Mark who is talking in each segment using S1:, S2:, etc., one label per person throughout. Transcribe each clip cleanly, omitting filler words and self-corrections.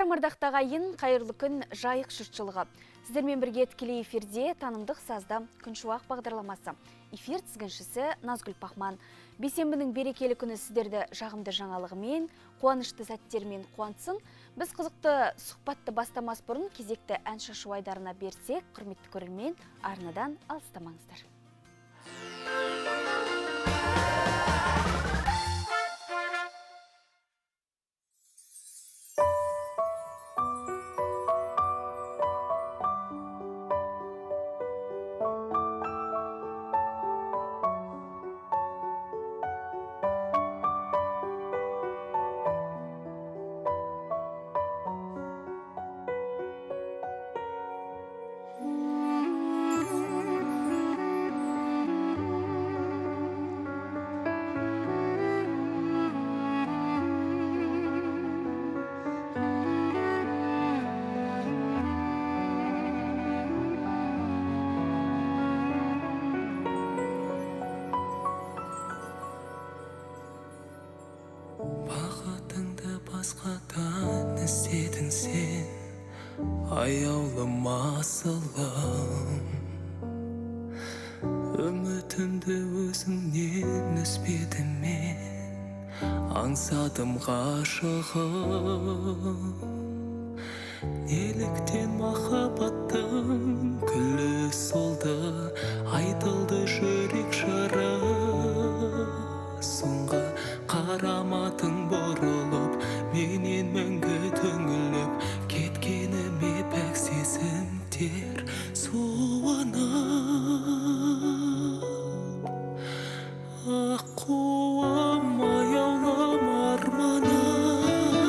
S1: Армырдақтағайын қайырлы күн жайық жұртшылығы. Сіздермен бірге тікелей эфирде танымдық сазда күншуақ бағдарламасы. Эфир тізгіншісі Назгүл Пахман. Бейсенбінің берекелі күні сіздерді жағымды жаңалығымен, қуанышты сәттермен қуантсын. Біз қызықты сұхбатты бастамас бұрын кезекті ән шашу айдарына берсек, құрметті көрермен, арнадан алыстамаңыздар.
S2: Басқадан іздедің сен, аяулым асылым. Үмітімді өзіңнен үзбедім мен, аңсадым ғашығым. Неліктен махаббаттың күлі солды, айтылды жүрек жыры. Соңғы қараматың бұрылып, менен мәңгі түңіліп, кеткеніме пәк сезімдер суынып. Аққуым, аяулым арманым,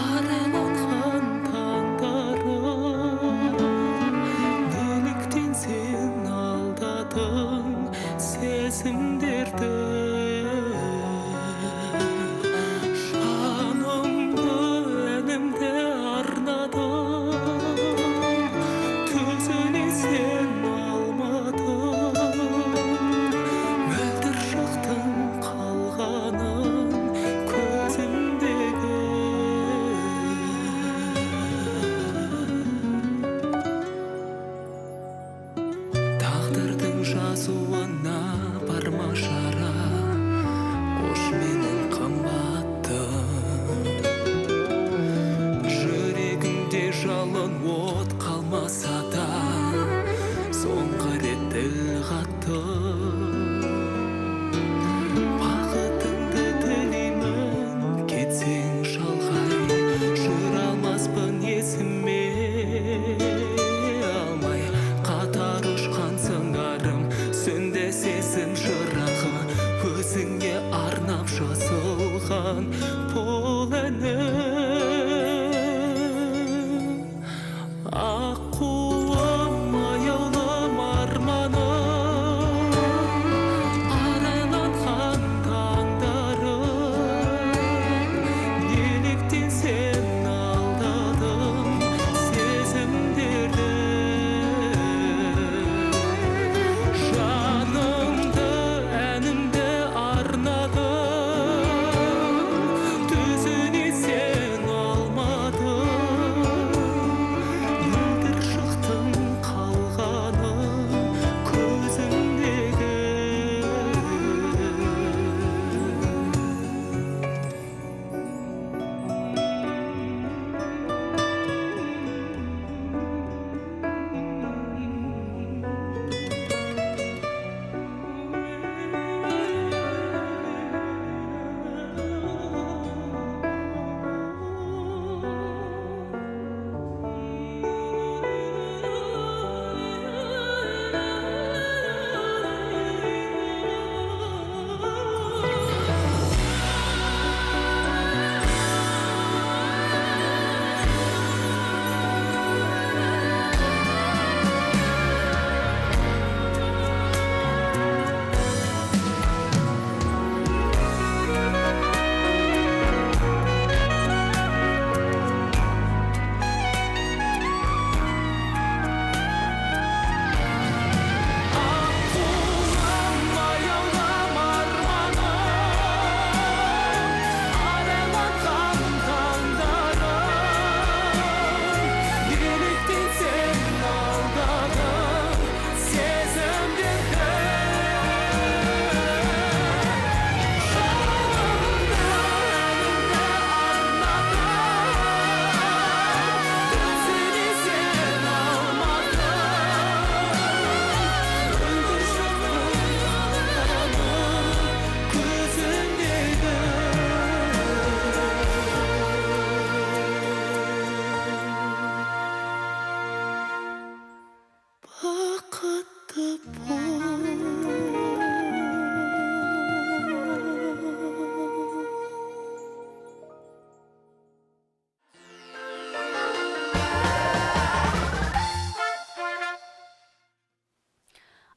S2: аралатқан таңдарым. Неліктен сен алдадың сезімдерді? Жазуына барма шара, қош менің қымбаттым. Жүрегімде жалын от қалмаса да, соңғы рет тіл қаттым. Бақытыңды тілеймін, кетсең шалғай, жүре алмаспын есіме алмай. Қатар ұшқан сыңарым, сөнде сезім жырағы, өзіңе арнап жазылған бұл әнім. Аққуым, аяулым арманым,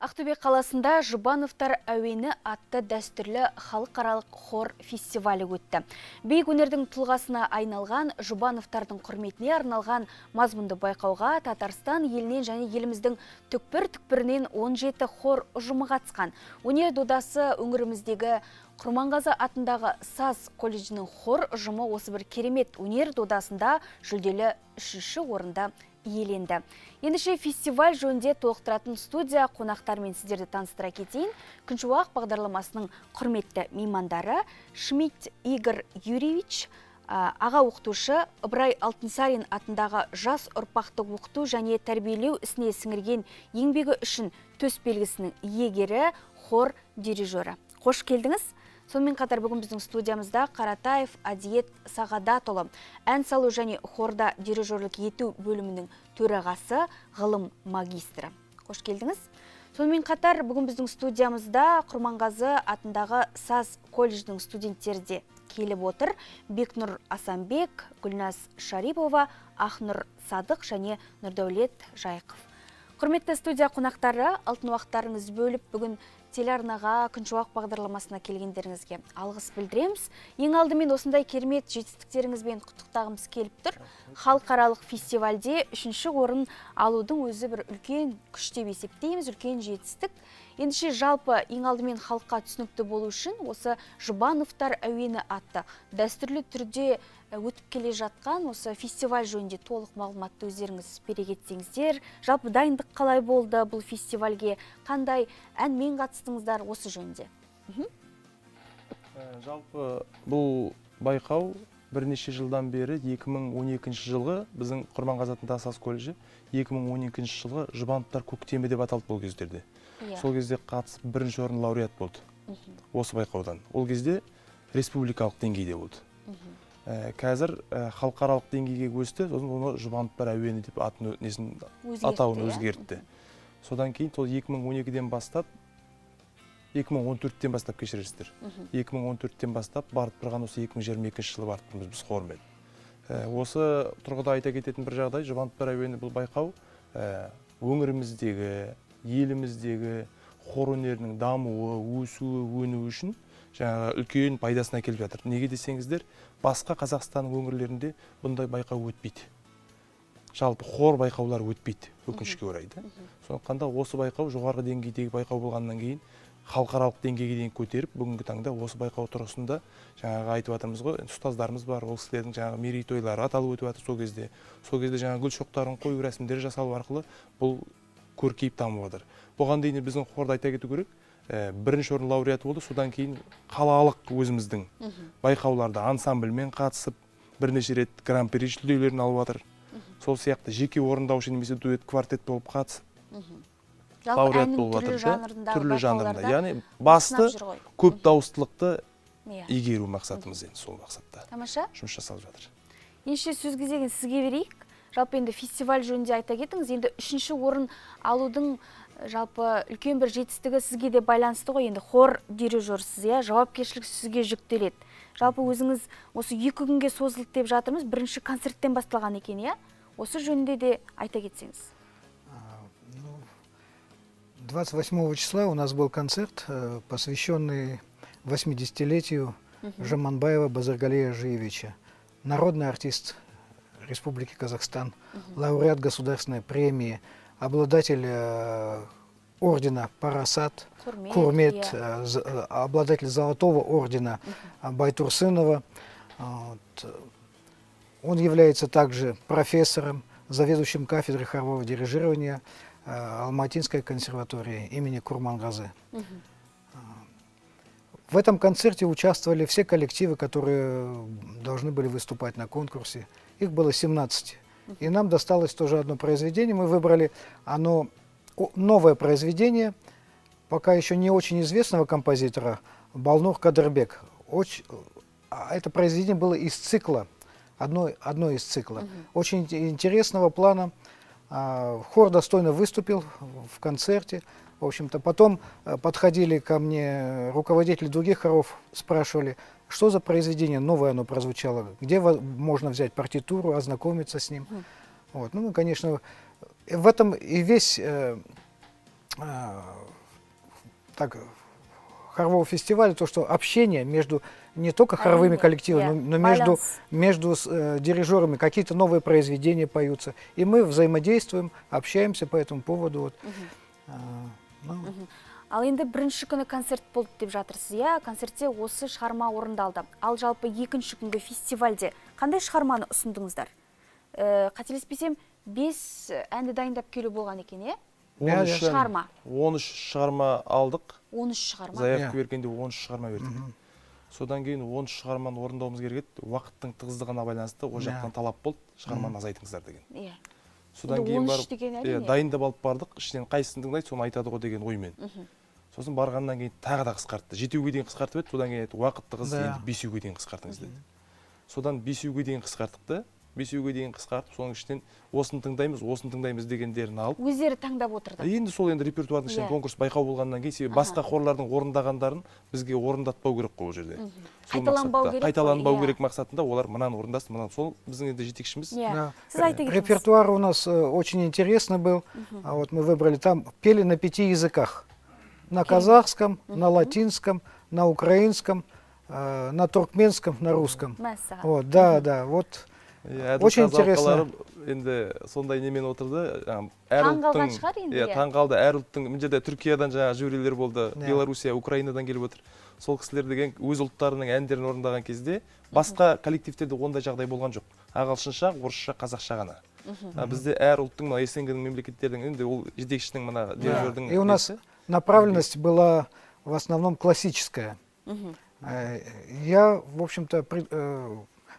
S1: Ақтөбе қаласында Жұбановтар әуені атты дәстүрлі халықаралық хор фестивалі өтті. Биік өнердің тұлғасына айналған Жұбановтардың құрметіне арналған мазмұнды байқауға Татарстан елінен және еліміздің түкпір-түкпірінен 17 хор ұжымы қатысқан. Өнер додасы өңіріміздегі Құрманғазы атындағы Саз колледжінің хор ұжымы осы бір керемет өнер додасында жүлделі 3-ші орында иеленді. Ендеше фестиваль жөнінде толықтыратын студия қонақтармен сіздерді таныстыра кетейін. Күншуақ бағдарламасының құрметті меймандары Шмидт Игорь Юрьевич, аға оқытушы, Ыбырай Алтынсарин атындағы жас ұрпақты оқыту және тәрбиелеу ісіне сіңірген еңбегі үшін төс белгісінің иегері, хор дирижері. Қош келдіңіз. Сонымен қатар бүгін біздің студиямызда Қаратаев Адиет Сағадатұлы, ән салу және хорда дирижерлік ету бөлімінің төрағасы, ғылым магистрі. Қош келдіңіз. Сонымен қатар бүгін біздің студиямызда Құрманғазы атындағы Саз колледждің студенттері де келіп отыр. Бекнұр Асанбек, Гүлназ Шарипова, Ақнұр Садық және Нұрдәулет Жайқов. Құрметті студия қонақтары, алтын уақыттарыңыз бөліп бүгін телеарнаға Күншуақ бағдарламасына келгендеріңізге алғыс білдіреміз. Ең алдымен осындай керемет жетістіктеріңізбен құттықтағымыз келіп тұр. Халықаралық фестивальде 3-ші орын алудың өзі бір үлкен күш деп есептейміз, үлкен жетістік. Ендеше жалпы ең алдымен халыққа түсінікті болу үшін осы Жұбановтар әуені атты дәстүрлі түрде өтіп келе жатқан осы фестиваль жөнінде толық мағлұматты өздеріңіз бере кетсеңіздер. Жалпы дайындық қалай болды бұл фестивальге? Қандай әнмен қатыстыңыздар осы жөнінде?
S3: Жалпы бұл байқау бірнеше жылдан бері 2012 жылғы біздің Құрманғазы атындағы Саз колледжі 2012 жылғы Жұбановтар көктемі деп аталды бұл кездерде. Сол кезде қатысып бірінші орын лауреат болды осы байқаудан. Ол кезде республикалық деңгейде болды. Қазір халықаралық деңгейге өсті, сосын оны Жұбановтар әуені деп атауын өзгертті. Содан кейін 2012-ден бастап 2014-тен бастап кешірерсіздер. 2014-тен бастап барып тұрған осы 2022 жылы барып тұрмыз біз хормен. Осы тұрғыда айта кететін бір жағдай, Жұбановтар әуені бұл байқау өңіріміздегі, еліміздегі хор өнерінің дамуы, өсуі, өнуі үшін жаңағы үлкен пайдасына келіп жатыр. Неге десеңіздер, басқа Қазақстан өңірлерінде бұндай байқау өтпейді. Жалпы хор байқаулар өтпейді, өкінішке орай. Сондықтан да осы байқау жоғарғы деңгейдегі байқау болғаннан кейін халықаралық деңгейге дейін көтеріп, бүгінгі таңда осы байқау тұрғысында жаңағы айтып жатырмыз ғой, ұстаздарымыз бар, ол кісілердің жаңағы мерейтойлары аталып өтіп жатыр сол кезде. Сол кезде жаңағы гүл шоқтарын қою рәсімдері жасалу арқылы бұл көркейіп дамып жатыр. Бұған дейін біздің хорда айта кету керек, бірінші орын лауреаты болды, содан кейін қалалық өзіміздің байқауларда ансамбльмен қатысып, бірнеше рет гран-при жүлделерін алып жатыр. Сол сияқты жеке орындаушы немесе дуэт квартет болып қатысып, лауреат болып жатыр. Түрлі жанрында. Яғни басты көп дауыстылықты игеру мақсатымыз енді сол мақсатта.
S1: Тамаша.
S3: Жұмыс жасалып жатыр.
S1: Ендеше сөз кезегін сізге берейік. Жалпы енді фестиваль жөнінде айта кетіңіз. Енді 3-ші орын алудың жалпы үлкен бір жетістігі сізге де байланысты ғой. Енді хор дирижерсіз, жауапкершілік сізге жүктеледі. Жалпы өзіңіз осы 2 күнге созылды деп жатырмыз. Бірінші концерттен басталған екен, осы жөнінде де айта кетсеңіз.
S4: 28 числа у нас был концерт, посвященный 80-летию Жаманбаева Базаргалея Жиевича. Народный артист Республики Казахстан, лауреат государственной премии, обладатель ордена Парасат, Курмет, обладатель золотого ордена Байтурсынова. Он является также профессором, заведующим кафедрой хорового дирижирования Алматинской консерватории имени Курмангазы. В этом концерте участвовали все коллективы, которые должны были выступать на конкурсе. Их было 17. И нам досталось тоже одно произведение. Мы выбрали новое произведение, пока еще не очень известного композитора, Балнур Кадырбек. Это произведение было из цикла, одно из цикла. Очень интересного плана. Хор достойно выступил в концерте. В общем-то, потом подходили ко мне руководители других хоров, спрашивали, что за произведение новое оно прозвучало, где можно взять партитуру, ознакомиться с ним. Вот. Ну, мы, конечно, в этом и весь хорового фестиваля, то, что общение между не только хоровыми коллективами, но между дирижерами, какие-то новые произведения поются. И мы взаимодействуем, общаемся по этому поводу. Вот.
S1: Ал енді бірінші күні концерт болды деп жатырсыз, иә? Концертте осы шығарма орындалды. Ал жалпы екінші күнгі фестивальде қандай шығарманы ұсындыңыздар? Қателеспесем, 5 әнді дайындап келу болған екен, иә? 13 шығарма.
S3: 13 шығарма алдық.
S1: 13 шығарма.
S3: Заявка бергенде 13 шығарма бердік. Содан кейін 13 шығарманы орындауымыз керек еді. Уақыттың тығыздығына байланысты ол жақтан талап болды, шығарманы азайтыңыздар деген.
S1: Иә.
S3: Содан кейін барып, дайындап алып бардық, ішінен қайсысын тыңдайды, соны айтады ғой деген оймен. Сосын барғаннан кейін тағы да қысқартты. 7-ге дейін қысқартып еді, содан кейін уақыт тығыз, енді 5-ге дейін қысқартыңыз деді. Содан 5-ге дейін қысқарттық та, 5-ге дейін қысқартып, соның ішінен осыны тыңдаймыз дегендерін алып.
S1: Өздері таңдап отырды.
S3: Енді сол енді репертуардың ішінен конкурс байқау болғаннан кейін, себебі басқа хорлардың орындағандарын бізге орындатпау керек қой ол жерде. Қайталанбау керек мақсатында олар мынаны орындасын, мынаны. Сол біздің енді жетекшіміз.
S4: Репертуар у нас очень интересный был. Вот мы выбрали там, пели на 5 языках. На казахском, на латинском, на украинском, на туркменском, на русском. Вот, да, вот. Очень интересно.
S3: Енді сондай немен отырды.
S1: Таңғалған шығар енді.
S3: Таңғалды. Әр ұлттың, мына жерде Түркиядан жаңа жюрилер болды, Белоруссия, Украинадан келіп отыр. Сол кісілер деген өз ұлттарының әндерін орындаған кезде басқа коллективтерде ондай жағдай болған жоқ. Ағылшынша, орысша, қазақша ғана. Бізде әр ұлттың, СНГ-ның мемлекеттердің енді ол жетекшінің мына дирижердің.
S4: И у нас направленность была в основном классическая. Я, в общем-то,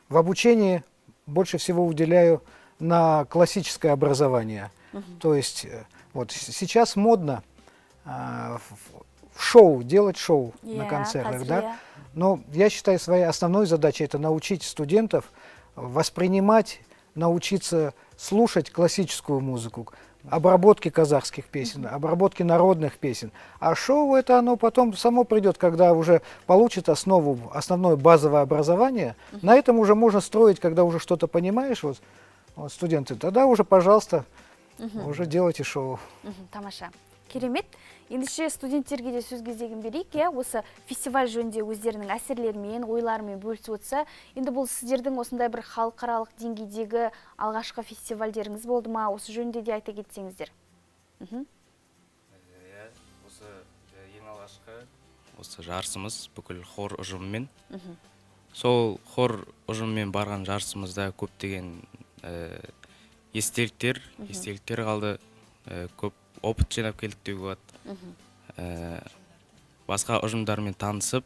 S4: в обучении больше всего уделяю на классическое образование. То есть вот сейчас модно шоу, делать шоу на концертах, да? Но я считаю, своей основной задачей это научить студентов воспринимать, научиться слушать классическую музыку, обработки казахских песен, обработки народных песен. А шоу это оно потом само придет, когда уже получит основное базовое образование. На этом уже можно строить, когда уже что-то понимаешь, вот студенты, тогда уже, пожалуйста, уже делайте шоу.
S1: Тамаша. Керемет. Ендеше студенттерге де сөз кезегін берейік, иә, осы фестиваль жөнінде өздерінің әсерлерімен, ойларымен бөлісіп отырса, енді бұл сіздердің осындай бір халықаралық деңгейдегі алғашқы фестивальдеріңіз болды ма? Осы жөнінде де айта кетсеңіздер.
S5: Осы ең алғашқы осы жарысымыз бүкіл хор ұжымымен. Сол хор ұжымымен барған жарысымызда көптеген естеліктер қалды, көп опыт жинап келдік деуге болады. Басқа ұжымдармен танысып,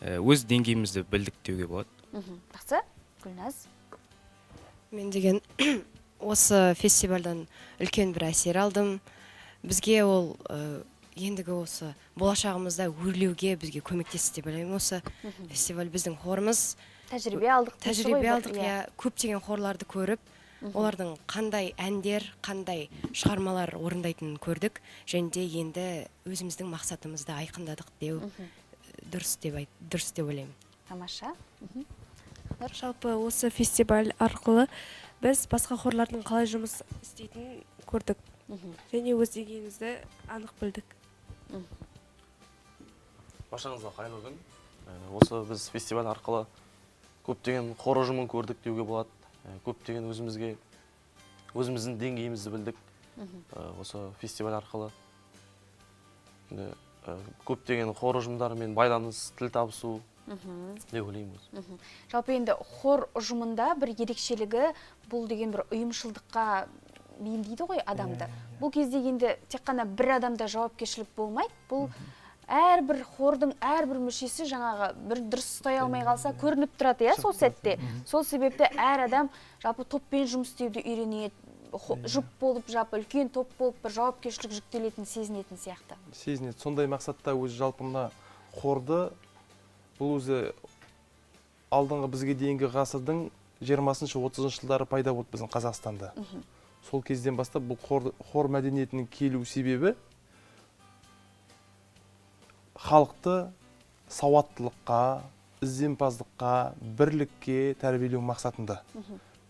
S5: өз деңгейімізді білдік деуге болады.
S1: Жақсы, Гүлназ.
S6: Мен деген осы фестивальдан үлкен бір әсер алдым. Бізге ол ендігі осы болашағымызда өрлеуге бізге көмектесті деп ойлаймын. Осы фестиваль біздің хорымыз.
S1: Тәжірибе алдық.
S6: Көптеген хорларды көріп, олардың қандай әндер, қандай шығармалар орындайтынын көрдік, және де енді өзіміздің мақсатымызды айқындадық деу дұрыс деп ойлаймын.
S1: Тамаша.
S7: Жалпы осы фестиваль арқылы біз басқа хорлардың қалай жұмыс істейтінін көрдік. Және өз деңгейімізді анық білдік.
S8: Баршаңызға қайырлы күн. Осы біз фестиваль арқылы көптеген хор ұжымын көрдік деуге болады. Көптеген өзіміздің деңгейімізді білдік. Осы фестиваль арқылы көптеген хор ұжымдарымен байланыс, тіл табысу деп ойлаймын.
S1: Жалпы енді хор ұжымында бір ерекшелігі бұл деген бір ұйымшылдыққа бейімдейді ғой адамды. Бұл кезде енді тек қана бір адамда жауапкершілік болмайды. Бұл әрбір хордың әрбір мүшесі жаңағы бір дұрыс ұстай алмай қалса көрініп тұрады, иә, сол сәтте. Сол себепті әр адам жалпы топпен жұмыс істеуді үйренеді. Жұп болып, үлкен топ болып, бір жауапкершілік жүктелетін, сезінетін сияқты.
S3: Сезінеді. Сондай мақсатта өзі жалпы мына хорды бұл өзі алдыңғы бізге дейінгі ғасырдың 20-30 жылдары пайда болды біздің Қазақстанда. сол кезден бастап бұл хор мәдениетінің келу себебі халықты сауаттылыққа, ізденімпаздыққа, бірлікке тәрбиелеу мақсатында.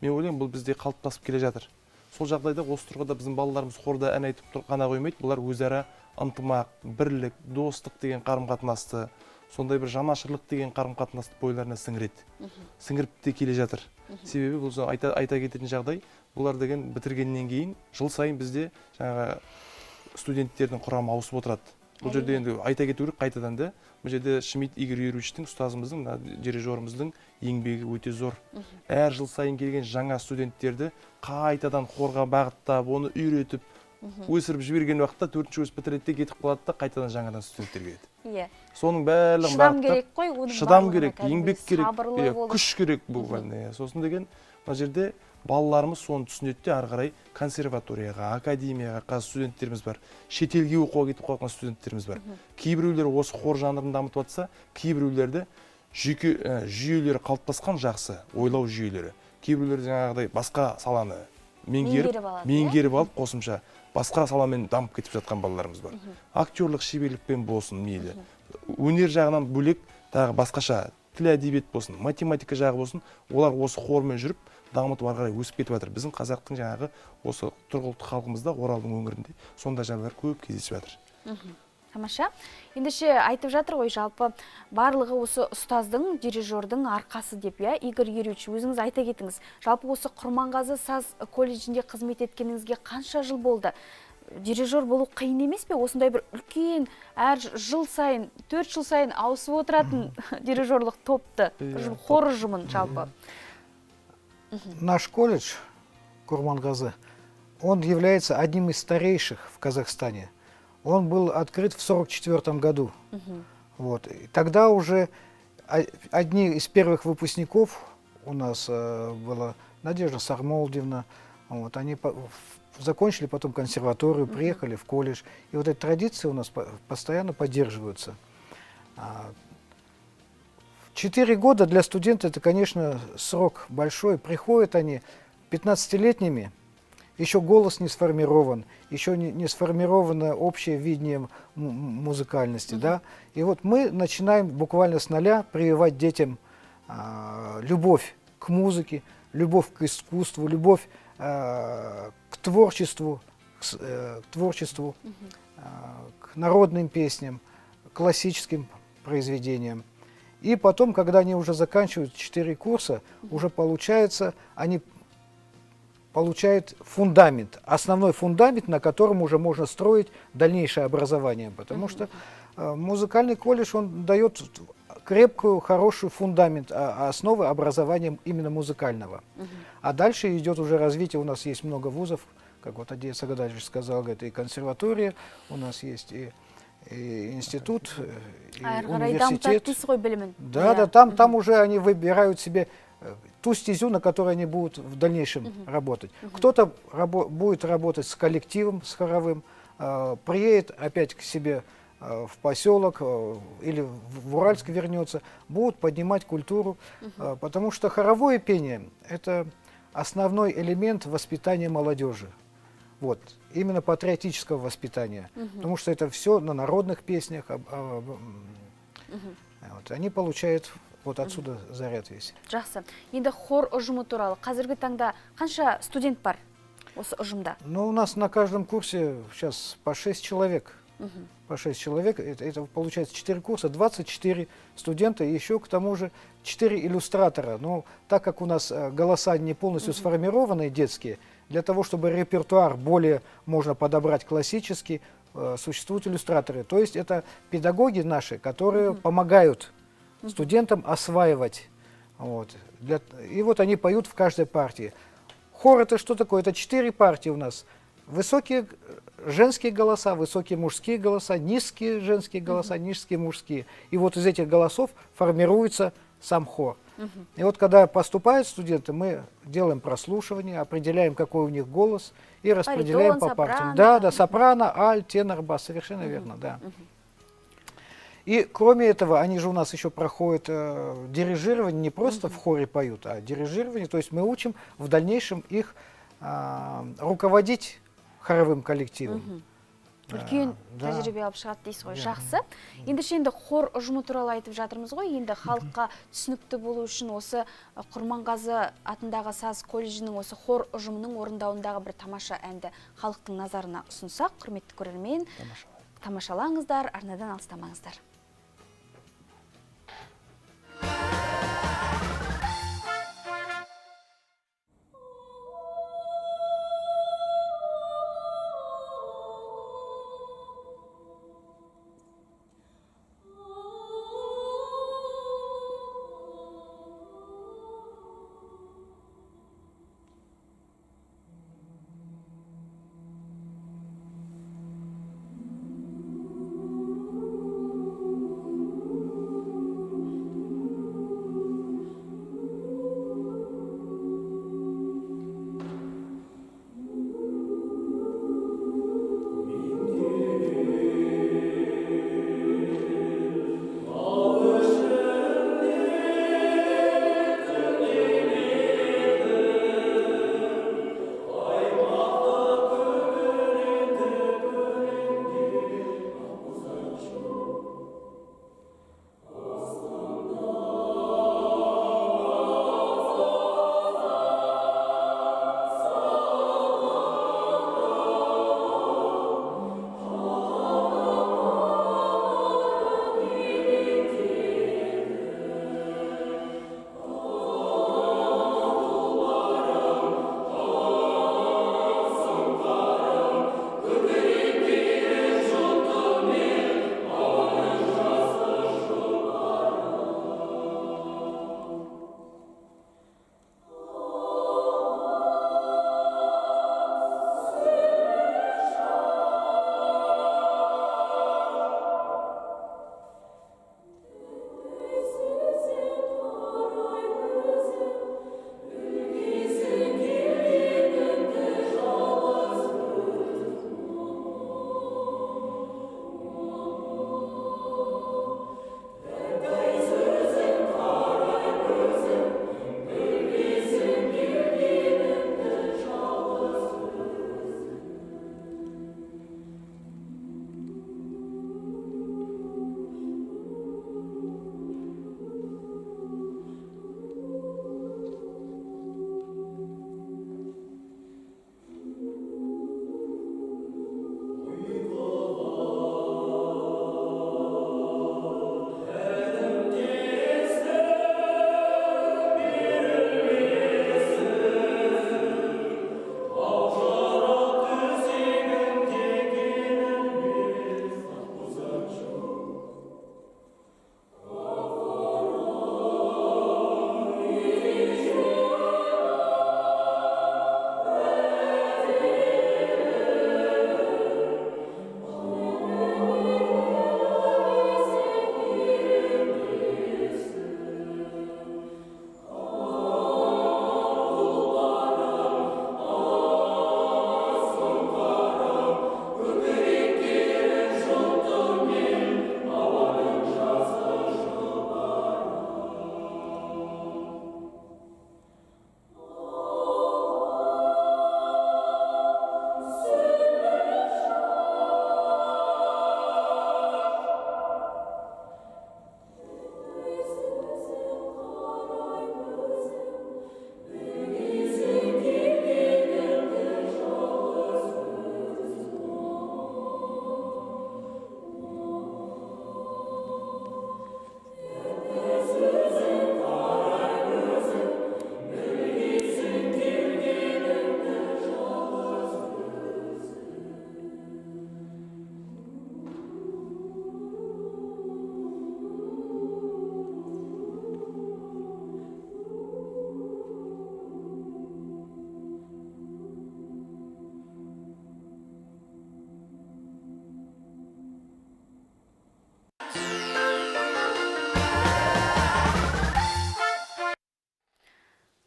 S3: Мен ойлаймын, бұл бізде қалыптасып келе жатыр. Сол жағдайда осы тұрғыда біздің балаларымыз хорда ән айтып қана қоймайды, бұлар өзара ынтымақ, бірлік, достық деген қарым-қатынасты, сондай бір жанашырлық деген қарым-қатынасты бойларына сіңіріп те келе жатыр. Себебі бұл айта кететін жағдай, бұлар деген бітіргеннен кейін жыл сайын бізде жаңағы студенттердің құрамы ауысып отырады. Бұл жерде енді айта кету керек қайтадан да, бұл жерде Шмидт Игорь Юрьевичтің, ұстазымыздың, дирижеріміздің еңбегі өте зор. Әр жыл сайын келген жаңа студенттерді қайтадан хорға бағыттап, оны үйретіп, өсіріп жіберген уақытта 4-ші курс бітіреді де кетіп қалады да, қайтадан жаңадан студенттер келеді.
S1: Иә.
S3: Соның бәрін
S1: шыдам керек қой, оның
S3: шыдам
S1: барлығына
S3: керек, еңбек керек,
S1: сабырлы болып.
S3: күш керек буквально. Сосын деген мына жерде балаларымыз соны түсінеді де, ары қарай консерваторияға, академияға қазір студенттеріміз бар. Шетелге оқуға кетіп қалған студенттеріміз бар. Кейбіреулер осы хор жанрын дамытып жатса, кейбіреулерді жүйелері қалыптасқан жақсы, ойлау жүйелері. Кейбіреулер жаңағыдай басқа саланы меңгеріп алып, қосымша басқа саламен дамып кетіп жатқан балаларымыз бар. Актерлық шеберлікпен болсын мейлі. Өнер жағынан бөлек, тағы басқаша тіл әдебиет болсын, математика жағы болсын, олар осы хормен жүріп, дамытып ары қарай өсіп кетіп жатыр. Біздің қазақтың жаңағы осы тұрғылықты халқымызда, Оралдың өңірінде сондай жағдайлар көп кездесіп жатыр.
S1: Тамаша. Ендеше айтып жатыр ғой, жалпы барлығы осы ұстаздың, дирижердің арқасы деп, иә, Игорь Юрьевич, өзіңіз айта кетіңіз. Жалпы осы Құрманғазы саз колледжінде қызмет еткеніңізге қанша жыл болды? Дирижер болу қиын емес пе? Осындай бір үлкен, әр жыл сайын, 4 жыл сайын ауысып отыратын дирижерлық топты, хор ұжымын жалпы.
S4: Наш колледж Курмангазы, он является одним из старейших в Казахстане. Он был открыт в 1944 году. Вот. И тогда уже одни из первых выпускников у нас была Надежда Сармолдевна. Вот. Они закончили потом консерваторию, приехали в колледж. И вот эти традиции у нас постоянно поддерживаются. 4 года для студента это, конечно, срок большой. Приходят они 15-летними, еще голос не сформирован, еще не сформировано общее видение музыкальности. Да? И вот мы начинаем буквально с нуля прививать детям любовь к музыке, любовь к искусству, любовь к творчеству, к народным песням, классическим произведениям. И потом, когда они уже заканчивают 4 курса, уже получается, они получают фундамент, основной фундамент, на котором уже можно строить дальнейшее образование. Потому что музыкальный колледж, он дает крепкую, хороший фундамент, основы образования именно музыкального. А дальше идет уже развитие, у нас есть много вузов, как вот Адия Сагадальевич сказал, говорит, и консерватория, у нас есть и институт, и университет. Да, там уже они выбирают себе ту стезю, на которой они будут в дальнейшем работать. Кто-то будет работать с коллективом, с хоровым, приедет опять к себе в поселок или в Уральск вернется, будут поднимать культуру, потому что хоровое пение – это основной элемент воспитания молодежи. Вот, именно патриотического воспитания, потому что это все на народных песнях, вот, они получают вот отсюда заряд весь.
S1: Жақсы. Енді хор ұжымы туралы, қазіргі таңда қанша студент бар осы ұжымда?
S4: Ну, у нас на каждом курсе сейчас по 6 человек. По 6 человек, это получается 4 курса, 24 студента, и еще к тому же 4 иллюстратора. Но так как у нас голоса не полностью сформированные, детские, для того, чтобы репертуар более можно подобрать классический, существуют иллюстраторы. То есть это педагоги наши, которые помогают студентам осваивать. Вот. И вот они поют в каждой партии. Хор это что такое? Это 4 партии у нас. Высокие женские голоса, высокие мужские голоса, низкие женские голоса, низкие мужские. И вот из этих голосов формируется сам хор. И вот когда поступают студенты, мы делаем прослушивание, определяем, какой у них голос, и распределяем по партиям. Да, сопрано, аль, тенор, бас, совершенно верно, да. И кроме этого, они же у нас еще проходят дирижирование, не просто в хоре поют, а дирижирование, то есть мы учим в дальнейшем их руководить хоровым коллективом.
S1: Үлкен
S4: Да.
S1: тәжірибе алып шығады дейсіз ғой. Жақсы. Енді хор ұжымы туралы айтып жатырмыз ғой. Енді халыққа түсінікті болу үшін осы Құрманғазы атындағы саз колледжінің осы хор ұжымының орындауындағы бір тамаша әнді халықтың назарына ұсынсақ, құрметті көрермен, тамашалаңыздар, арнадан алыстамаңыздар.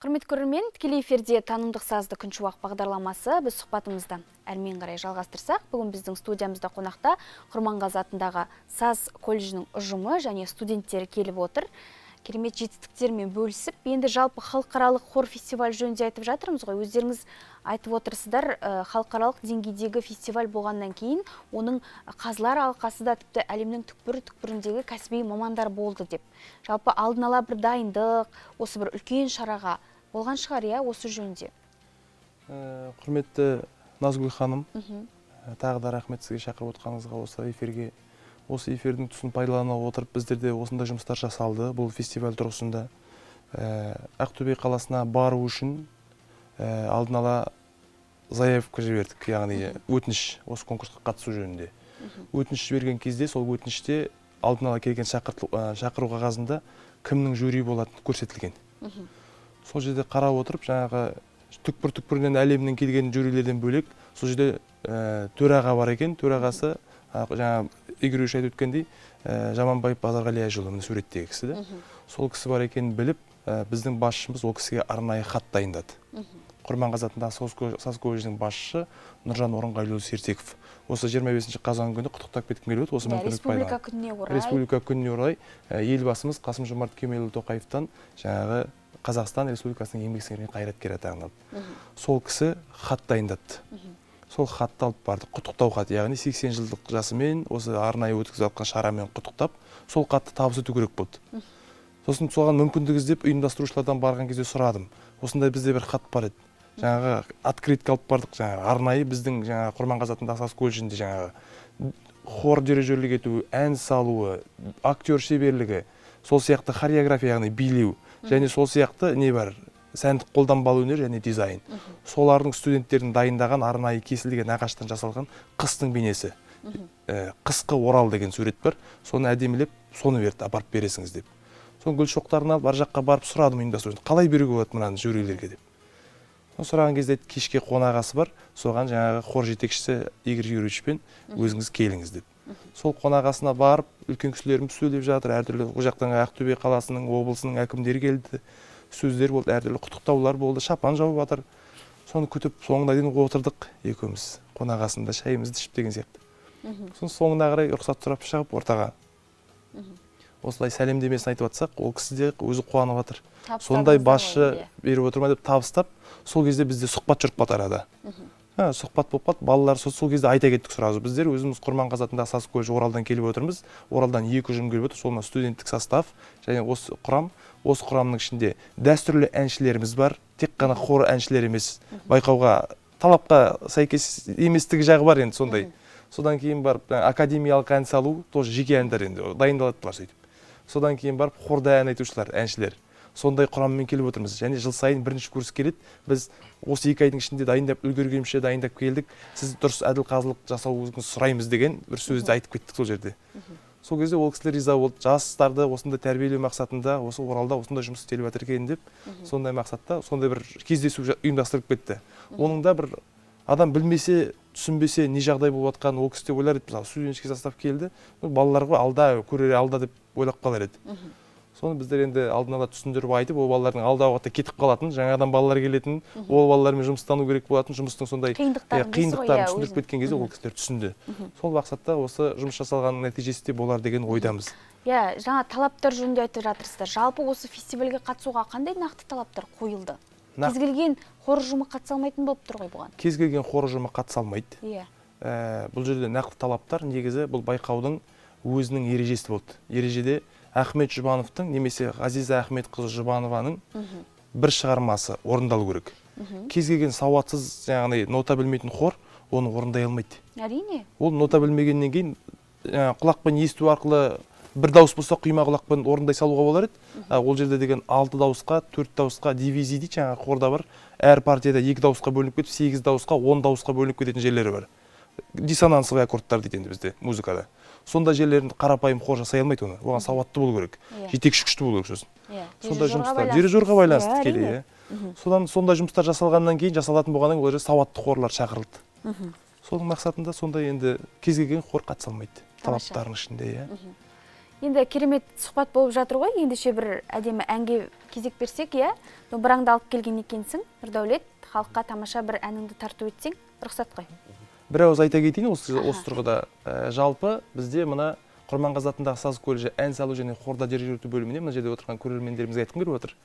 S1: Құрметті көрермен, тікелей эфирде танымдық сазды күншуақ бағдарламасы. Біз сұхбатымызды әрмен қарай жалғастырсақ, бүгін біздің студиямызда қонақта Құрманғазы атындағы саз колледжінің ұжымы және студенттері келіп отыр. керемет жетістіктермен бөлісіп, енді жалпы халықаралық хор фестиваль жөнінде айтып жатырмыз ғой. Өздеріңіз айтып отырсыздар, халықаралық деңгейдегі фестиваль болғаннан кейін, оның қазылар алқасы да тіпті әлемнің түкпір-түкпіріндегі кәсіби мамандар болды деп. Жалпы алдын ала бір дайындық, осы бір үлкен шараға болған шығар, иә, осы жөнінде.
S3: Құрметті Назгүл ханым, тағы да рахмет сізге шақырып отқаныңызға, осы эфирге. Осы эфирдің тұсын пайдалана отырып, біздерде осындай жұмыстар жасалды. Бұл фестиваль тұрғысында Ақтөбе қаласына бару үшін алдын ала заявка жібердік, яғни өтініш, осы конкурсқа қатысу жөнінде. Өтініш жіберген кезде, сол өтініште алдын ала келген шақыру қағазында кімнің жюри болатыны көрсетілген. Сол жерде қарап отырып, жаңағы түкпір-түкпірінен әлемнен келген жюрилерден бөлек, сол жерде төраға бар екен. Төрағасы жаңа Игорь айтып өткендей, Жаманбаев Базарғали Әжіұлы, міне суреттегі кісі де. Сол кісі бар екенін біліп, біздің басшымыз ол кісіге арнайы хат дайындады. Құрманғазы атындағы саз колледжінің басшысы Нұржан Орынғалиұлы Сертеков. Осы 25 қазан күні құттықтап кеткім келіп отыр. Осы мүмкіндік пайдаланып. Республика күніне орай елбасымыз Қасым-Жомарт Кемелұлы Тоқаевтан жаңағы Қазақстан Республикасының еңбек сіңірген қайраткері атағын. Сол кісі хат дайындады. Сол хатты алып бардық, құттықтау хат, яғни 80 жылдық жасымен, осы арнайы өткізіп жатқан шарамен құттықтап, сол хатты табыс ету керек болды. Сосын соған мүмкіндік іздеп ұйымдастырушылардан барған кезде сұрадым. Осындай бізде бір хат бар еді. Жаңағы открытка алып бардық, жаңағы арнайы біздің жаңағы Құрманғазы атындағы саз колледжінде жаңағы хор дирижерлік ету, ән салуы, актер шеберлігі, сол сияқты хореография, яғни билеу, және сол сияқты не бар? Сәндік қолданбалы өнер және дизайн. Солардың студенттердің дайындаған арнайы кесілген ағаштан жасалған қыстың бейнесі. Қысқы Орал деген сурет бар. Соны әдемілеп, соны берді, апарып бересіңіз деп. Соны гүл шоқтарын алып, ар жаққа барып сұрадым ұйымдастырушыдан, қалай беруге болады мынаны жюрилерге деп. Сұраған кезде кешке қонағасы бар, соған жаңағы хор жетекшісі Игорь Юрьевичпен өзіңіз келіңіз деп. Сол қонағасына барып, үлкен кісілеріміз сөйлеп жатыр, әртүрлі ол жақтан Ақтөбе қаласының, облысының әкімдері келді. Сөздер болды, әртүрлі құттықтаулар болды, шапан жауып жатыр. Соны күтіп, соңына дейін отырдық екеуміз, қонағасында шайымызды ішіп деген сияқты. Сосын соңына қарай рұқсат сұрап шығып ортаға. Осылай сәлемдемесін айтып жатсақ, ол кісі де өзі қуанып жатыр. Сондай басшы беріп отырма деп табыстап, сол кезде бізде сұхбат жүріп қалды арада. Сұхбат болып қалды, балалар сол кезде айта кеттік сразу. Біздер өзіміз Құрманғазы атындағы саз колледжі Оралдан келіп отырмыз. Оралдан 2 ұжым келіп отыр, сол студенттік состав және осы құрамның ішінде дәстүрлі әншілеріміз бар. Тек қана хор әншілер емес, байқауға талапқа сәйкес еместігі жағы бар енді сондай. Содан кейін барып академиялық ән салу, тоже жеке әндер енді дайындалатылар сөйтіп. Содан кейін барып хорда ән айтушылар, әншілер. Сондай құраммен келіп отырмыз. Және жыл сайын бірінші курс келеді. Біз осы 2 айдың ішінде дайындап үлгергенше дайындап келдік. Сіз дұрыс әділ қазылық жасауыңызды сұраймыз деген бір сөзді айтып кеттік сол жерде. Сол кезде ол кісілер риза болды. Жастарды осында тәрбиелеу мақсатында, осы Оралда осындай жұмыс істеліп жатыр екен деп, сондай мақсатта сондай бір кездесу ұйымдастырып кетті. Оның да бір адам білмесе, түсінбесе, не жағдай болып жатқанын ол кісі де ойлар еді. Мысалы, студенческий состав келді, балалар ғой алда, көрер алда деп ойлап қалар еді. Соны біздер енді алдын ала түсіндіріп айтып, ол балалардың алда уақытта кетіп қалатын, жаңадан балалар келетін, ол балалармен жұмыстану керек болатын, жұмыстың сондай қиындықтарын түсіндіріп кеткен кезде ол кісілер түсінді. Сол мақсатта осы жұмыс жасалғанның нәтижесі де болар деген ойдамыз.
S1: Иә, жаңа талаптар жөнінде айтып жатырсыздар. Жалпы осы фестивальге қатысуға қандай нақты талаптар қойылды? Кез келген хор ұжымы қатыса алмайтын болып тұр ғой бұған.
S3: Кез келген хор ұжымы қатыса алмайды.
S1: Иә.
S3: Бұл жерде нақты талаптар негізі бұл байқаудың өзінің ережесі болды. Ережеде Ахмет Жұбановтың немесе Ғазиза Ахметқызы Жұбанованың бір шығармасы орындалу керек. Кез келген сауатсыз, яғни нота білмейтін хор оны орындай алмайды.
S1: Әрине.
S3: Ол нота білмегеннен кейін құлақпен есту арқылы бір дауыс болса құйма құлақпен орындай салуға болар еді. Ол жерде деген 6 дауысқа, 4 дауысқа дивизия дейді, жаңағы хорда бар. Әр партияда 2 дауысқа бөлініп кетіп, 8 дауысқа, 10 дауысқа бөлініп кететін жерлері бар. Диссонансовый аккордтар дейді енді бізде музыкада. Сонда жерлерін қарапайым хор жасай алмайды оны. Оған сауатты болу керек. Жетекші күшті болу керек сосын. Сондай жұмыстар дирижерға байланысты тікелей. Содан сондай жұмыстар жасалғаннан кейін, жасалатын болғаннан кейін ол жерде сауатты хорлар шақырылды. Соның мақсатында сондай енді кез келген хор қатыса алмайды. Талаптарының ішінде, иә.
S1: Енді керемет сұхбат болып жатыр ғой. Ендеше бір әдемі әнге кезек берсек, иә. Домбыраңды алып келген екенсің, Нұрдәулет, халыққа тамаша бір әніңді тарту етсең, рұқсат қой.
S3: Бір ауыз айта кетейін осы тұрғыда. Жалпы бізде мына Құрманғазы атындағы саз колледжі ән салу және хорда дирижерлік бөліміне мына жерде отырған көрермендерімізге айтқым келіп отыр.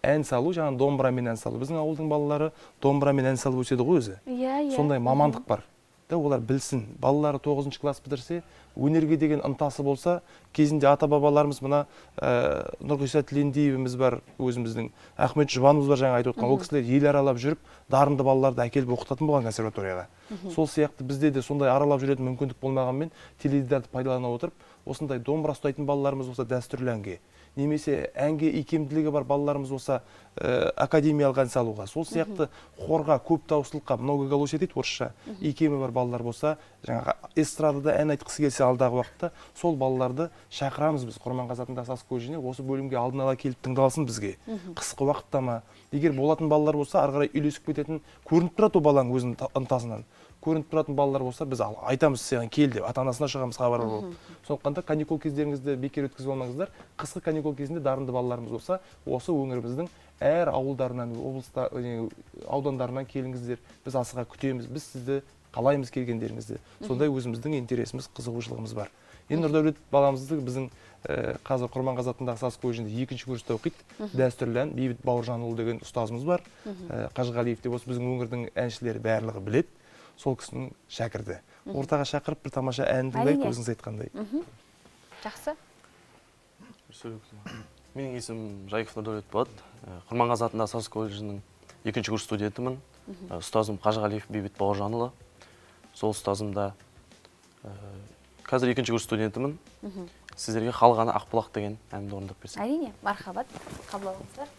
S3: Ән салу, жаңағы домбырамен ән салу. Біздің ауылдың балалары домбырамен ән салып өседі ғой өзі. Сондай мамандық бар. Олар білсін. Балалары 9 класс бітірсе, өнерге деген ынтасы болса, кезінде ата-бабаларымыз мына Нұрғиса Тілендиевіміз бар, өзіміздің Ахмет Жұбанымыз бар, жаңа айтып отқан. Ол кісілер ел аралап жүріп, дарынды балаларды әкеліп оқытатын болған консерваторияға. Сол сияқты бізде де сондай аралап жүретін мүмкіндік болмағанмен, теледидарды пайдалана отырып, осындай домбыра ұстайтын балаларымыз болса дәстүрлі әнге, немесе әнге икемділігі бар балаларымыз болса академиялық ән салуға, сол сияқты хорға, көп дауыстылыққа, многоголосие дейді орысша, икемі бар балалар болса, жаңағы эстрадада ән айтқысы келсе алдағы уақытта, сол балаларды шақырамыз біз Құрманғазы атындағы саз колледжіне, осы бөлімге алдын ала келіп тыңдалсын бізге. Қысқы уақытта ма, егер болатын балалар болса, ары қарай үйлесіп кететін, көрініп тұрады баланың өзінің ынтасынан. Көрініп тұратын балалар болса, біз айтамыз саған кел деп, ата-анасына шығамыз хабар болып. Сондықтан да каникул кездеріңізді бекер өткізіп алмаңыздар. Қысқы каникул кезінде дарынды балаларымыз болса, осы өңіріміздің әр ауылдарынан, облыста, аудандарынан келіңіздер. Біз асыға күтеміз, біз сізді қалаймыз келгендеріңізді. Сондай өзіміздің интересіміз, қызығушылығымыз бар. Енді Нұрдәулет баламызды біздің қазір Құрманғазы атындағы саз колледжінде 2-ші курста оқиды. Дәстүрлі ән Бейбіт Бауыржанұлы деген ұстазымыз бар. Қажығалиев деп осы біздің өңірдің әншілері барлығы біледі. Сол кісінің шәкірді. Ортаға шақырып бір тамаша ән тыңдайық, өзіңіз айтқандай.
S1: Жақсы.
S8: Менің есімім Жайықов Нұрдәулет болады. Құрманғазы атындағы саз колледжінің 2-ші курс студентімін. Ұстазым Қажығалиев Бейбіт Бауыржанұлы. Сол ұстазымда қазір 2-ші курс студентімін. Сіздерге Халық әні Ақбұлақ деген әнді орындап берсем.
S1: Әрине, мархабат. Қабыл алыңыздар.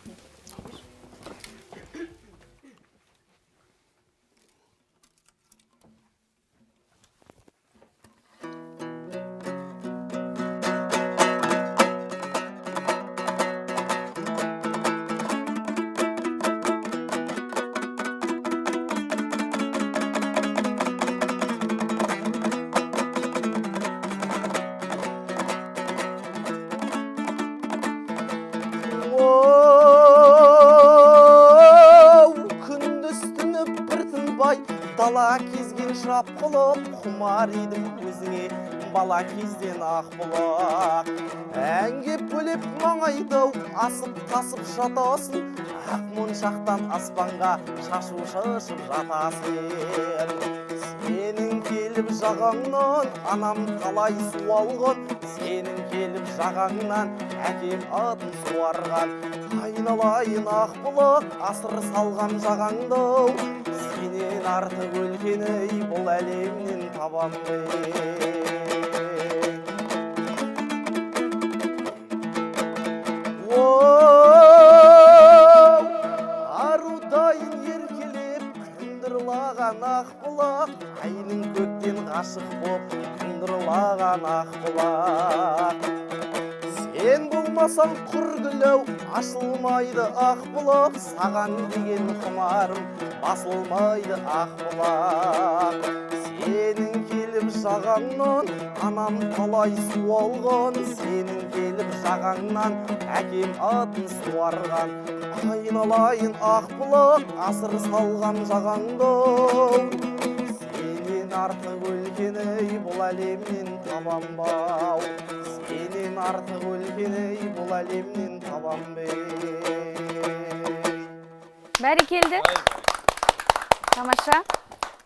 S9: Дала кезген шапқылып, құмар едім өзіңе, бала кезден Ақбұлақ. Әнге бөлеп маңайдау, асып тасып жатасың, ақ моншақтан аспанға шашу шашып жатасың. Сенің келіп жағаңнан анам талай су алған, сенің келіп жағаңнан әкем атын суарған. Айналайын Ақбұлақ, асыр салған жағаңдау, сенен артық өлкені бұл әлемнен табамды. Арудайын еркелеп, күндірлаған Ақбұлақ, айның көктен ғашық боп, күндірлаған Ақбұлақ. Сен болмасаң құргілеу, ашылмайды Ақбұлақ, саған деген құмарым басылмайды Ақбұлақ. Сенің келіп жағаңнан анам талай су алған, сенің келіп жағаңнан әкем атын суарған. Айналайын Ақбұлақ, асыр салған жағаңдау, сенен артық өлкені бұл әлемнен табамбау. Сенен артық өлкені бұл әлемнен табамбай.
S1: Бәрекелді. Тамаша.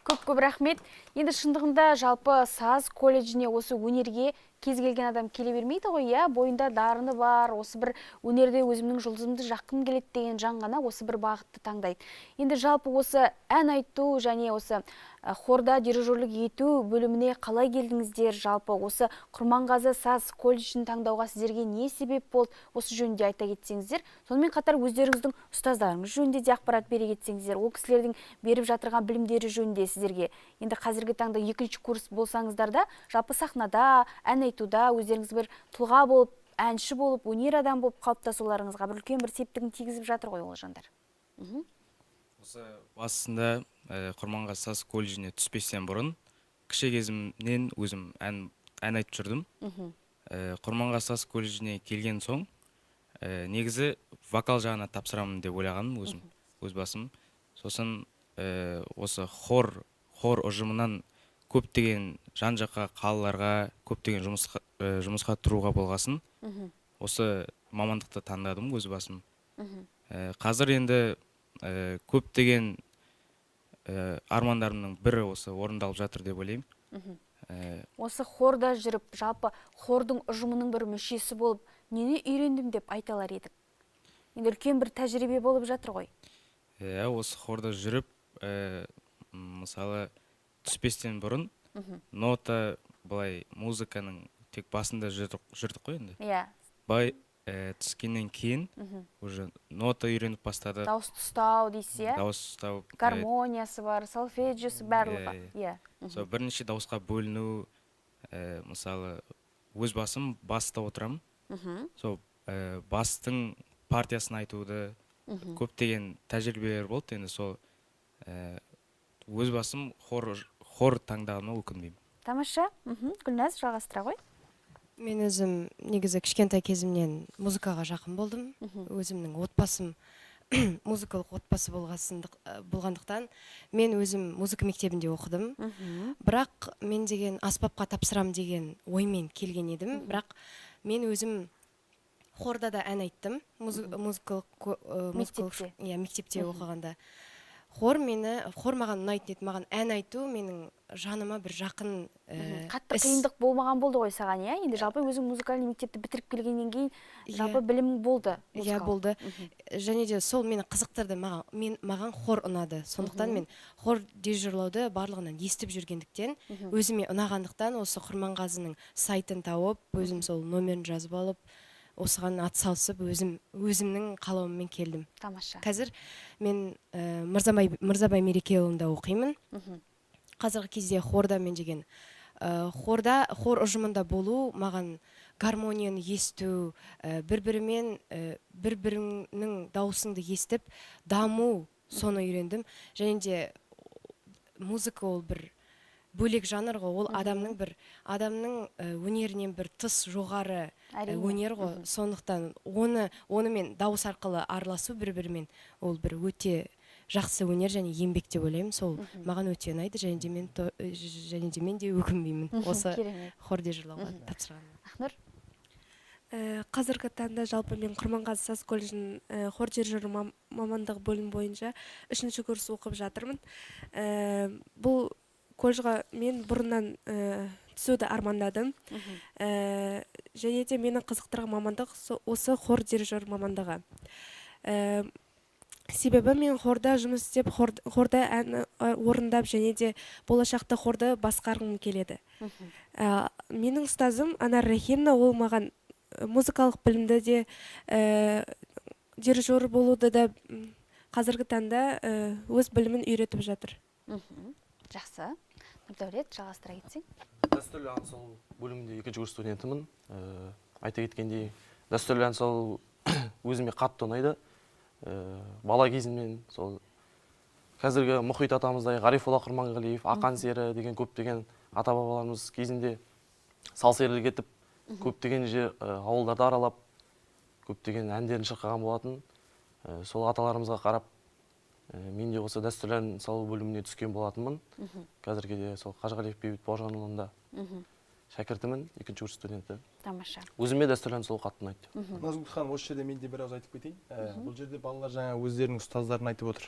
S1: Көп рахмет. Енді шындығында жалпы саз колледжіне осы өнерге кез келген адам келе бермейді ғой, иә, бойында дарыны бар, осы бір өнерде өзімнің жұлдызымды жақын келеді деген жан ғана осы бір бағытты таңдайды. Енді жалпы осы ән айту және осы хорда дирижерлік ету бөліміне қалай келдіңіздер? Жалпы осы Құрманғазы саз колледжін таңдауға сіздерге не себеп болды? Осы жөнінде айта кетсеңіздер, сонымен қатар өздеріңіздің ұстаздарыңыз жөнінде де ақпарат бере кетсеңіздер, ол кісілердің беріп жатырған білімдері жөнінде сіздерге. Енді қазіргі таңда 2-ші курс болсаңыздар да, жалпы сахнада, ән айтуда өздеріңіз бір тұлға болып, әнші болып, өнер адам болып қалыптасуларыңызға бір үлкен бір септігін тигізіп жатыр ғой ол жандар.
S5: Осы басында Құрманғазы саз колледжіне түспестен бұрын, кіші кезімнен өзім ән айтып жүрдім. Құрманғазы саз колледжіне келген соң, негізі вокал жағына тапсырамын деп ойлағаным өзім, өз басым. Сосын осы хор ұжымынан көптеген жан-жаққа қалаларға, көптеген жұмысқа тұруға болғасын осы мамандықты таңдадым өз басым. Қазір енді көптеген армандарымның бірі осы орындалып жатыр деп ойлаймын.
S1: Осы хорда жүріп, жалпы хордың ұжымының бір мүшесі болып, нені үйрендім деп айта алар едік? Енді үлкен бір тәжірибе болып жатыр ғой.
S5: Осы хорда жүріп, мысалы түспестен бұрын нота былай музыканың тек басында жүрдік қой енді. Бай түскеннен кейін уже нота үйреніп бастады.
S1: Дауыс тұстау дейсіз,
S5: Дауыс тұстау.
S1: Гармониясы бар, солфеджиосы барлығы.
S5: Сол бірнеше дауысқа бөліну, мысалы өз басым баста отырамын. Сол бастың партиясын айтуды көптеген тәжірибелер болды. Енді сол өз басым хор таңдағаныма өкінбеймін.
S1: Тамаша. Гүлназ, жалғастыра ғой.
S6: Мен өзім негізі кішкентай кезімнен музыкаға жақын болдым. Өзімнің отбасым музыкалық отбасы болғандықтан мен өзім музыка мектебінде оқыдым. Бірақ мен деген аспапқа тапсырам деген оймен келген едім. Бірақ мен өзім хорда да ән айттым. Мектепте оқығанда. Хор маған ұнайтын еді. Маған ән айту менің жаныма бір жақын
S1: Қатты қиындық болмаған болды ғой саған, иә? Енді жалпы өзің музыкальный мектепті бітіріп келгеннен кейін жалпы білім болды.
S6: Иә, болды. Және де сол мені қызықтырды. Маған хор ұнады. Сондықтан мен хор дирижерлауды барлығынан естіп жүргендіктен, өзіме ұнағандықтан осы Құрманғазының сайтын тауып, өзім сол номерін жазып алып, осыған атсалысып, өзімнің қалауыммен келдім.
S1: Тамаша.
S6: Қазір мен Мырзабай Мерекеұлында оқимын. Қазіргі кезде хорда мен деген. Хор ұжымында болу, маған гармонияны есту, бір-бірінің дауысыңды естіп, даму, соны үйрендім. Және де музыка ол бір бөлек жанр ғой, ол адамның өнерінен бір тыс жоғары өнер ғой. Сондықтан оны мен дауыс арқылы араласу бір-бірімен ол бір өте жақсы өнер және еңбек деп ойлаймын. Сол маған өте ұнайды және де мен де өкінбеймін осы хор дирижерлауға тапсырғаныма.
S1: Ақнұр?
S7: Қазіргі таңда жалпы мен Құрманғазы саз колледжінің хор дирижері мамандығы бөлім бойынша 3-ші курс оқып жатырмын. Бұл колледжға мен бұрыннан түсуді армандадым. Және де мені қызықтырған мамандық осы хор дирижер мамандығы. Себебі мен хорда жұмыс істеп, хорда ән орындап, және де болашақта хорды басқарғым келеді. Менің ұстазым Анар Рахимовна, ол маған музыкалық білімді де, дирижер болуды да қазіргі таңда өз білімін үйретіп жатыр.
S1: Жақсы. Нұрдәулет, жалғастыра кетсең.
S8: Дәстүрлі ансамбль бөлімінде 2-ші курс студентімін. Айта кеткендей, дәстүрлі ансамбль өзіме қатты ұнайды. Бала кезімнен сол қазіргі Мұхит атамыздай Ғарифолла Құрманғалиев, Ақан Сері деген көптеген ата-бабаларымыз кезінде сал серілік етіп, көптеген ауылдарды аралап, көптеген әндерін шырқаған болатын. Сол аталарымызға қарап, мен де осы дәстүрлі ансамбль бөліміне түскен болатынмын. Қазірге де сол Қажығалиев Бейбіт Бауыржанұлында шәкіртімін, 2-ші курс студенті.
S1: Тамаша.
S8: Өзіме дәстүрлі ансамбль қатты ұнайды.
S3: Назгүл ханым, осы жерде мен де бір ауыз айтып кетейін. Бұл жерде балалар жаңа өздерінің ұстаздарын айтып отыр.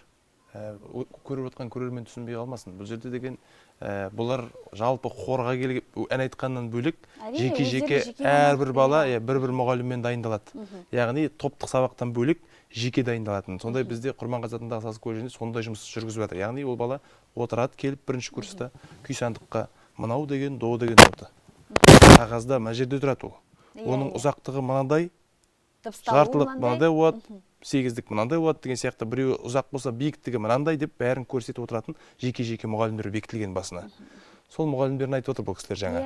S3: Көріп отқан көрермен түсінбей қалмасын. Бұл жерде деген бұлар жалпы хорға келіп ән айтқаннан бөлек жеке-жеке әрбір бала бір-бір мұғаліммен дайындалады. Яғни топтық сабақтан бөлек жеке дайындалатын. Сондай бізде Құрманғазы атындағы саз колледжінде сондай жұмыс жүргізіп жатыр. Яғни ол бала отырады, келіп 1-ші курста күй сандыққа мынау деген, до деген нота. Қағазда мына жерде тұрады ол. Оның ұзақтығы мынандай, жартылық мынандай болады, 8-дік мынандай болады деген сияқты, біреуі ұзақ болса биіктігі мынандай деп бәрін көрсетіп отыратын жеке-жеке мұғалімдер бекітілген басына. Сол мұғалімдерін айтып отыр бұл кісілер жаңа.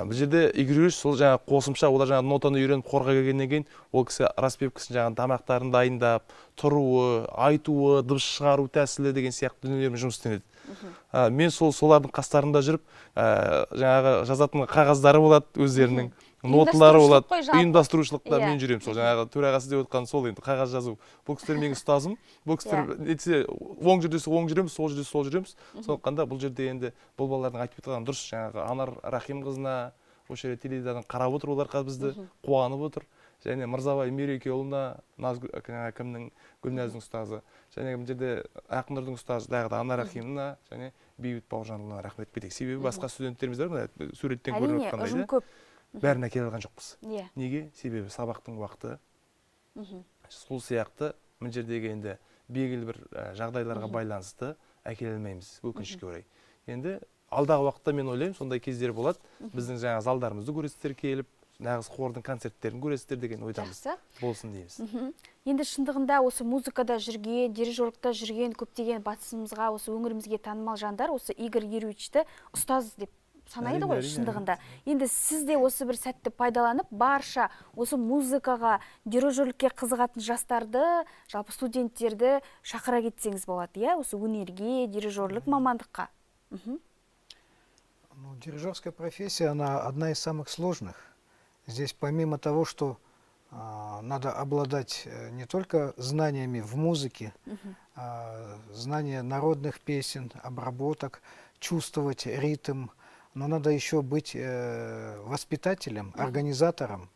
S3: Бұл жерде игрюш, сол жаңа қосымша, олар жаңа нотаны үйреніп хорға келгеннен кейін, ол кісі распевкасын жаңа тамақтарын дайындап, тұруы, айтуы, дыбыс шығару тәсілі деген сияқты дүниелермен жұмыс істенеді. Мен солардың қастарында жүріп, жаңағы жазатын қағаздары болады өздерінің, ноталары болады, ұйымдастырушылықта мен жүрем. Сол жаңағы төрағасы деп отқан сол енді қағаз жазу. Бұл кісілер менің ұстазым. Бұл кісілер нетсе оң жүрдесі оң жүреміз, сол жүрдесі сол жүреміз. Сондықтан да бұл жерде енді бұл балалардың айтып жатқаны дұрыс. Жаңағы Анар Рахимқызына, ошол жерде теледидардан карап отуруп олар бізді кубанып отур. Және Мырзабай Мерекеұлына, кімнің Гүлнәздің ұстазы, және бұл жерде Ақнұрдың ұстазы дағыда Анар Рахимовна, және Бейбіт Бауыржанұлына рахмет етпедік. Себебі басқа студенттеріміз бар, суреттен көрініп
S1: Әрине,
S3: жатқандай,
S1: ұжым көп.
S3: бәріне келе алған жоқпыз.
S1: Иә.
S3: Неге? Себебі сабақтың уақыты. Сол сияқты мына жердегі енді белгілі бір жағдайларға байланысты әкеле алмаймыз, өкінішке орай. Енді алдағы уақытта мен ойлаймын, сондай кездер болады. Біздің жаңа залдарымызды көресіздер келіп, нағыз хордың концерттерін көресіздер деген ойдамыз. Болсын дейміз.
S1: Енді шындығында осы музыкада жүрген, дирижерлікта жүрген көптеген батысымызға, осы өңірімізге танымал жандар осы Игорь Юрьевичті ұстаз деп санайды ғой шындығында. Енді сіз де осы бір сәтті пайдаланып, барша осы музыкаға, дирижерлікке қызығатын жастарды, жалпы студенттерді шақыра кетсеңіз болады, иә? Осы өнерге, дирижерлік мамандыққа.
S4: Дирижерская профессия, она одна из самых сложных. Здесь помимо того, что надо обладать не только знаниями в музыке, знания народных песен, обработок, чувствовать ритм, но надо еще быть воспитателем, организатором.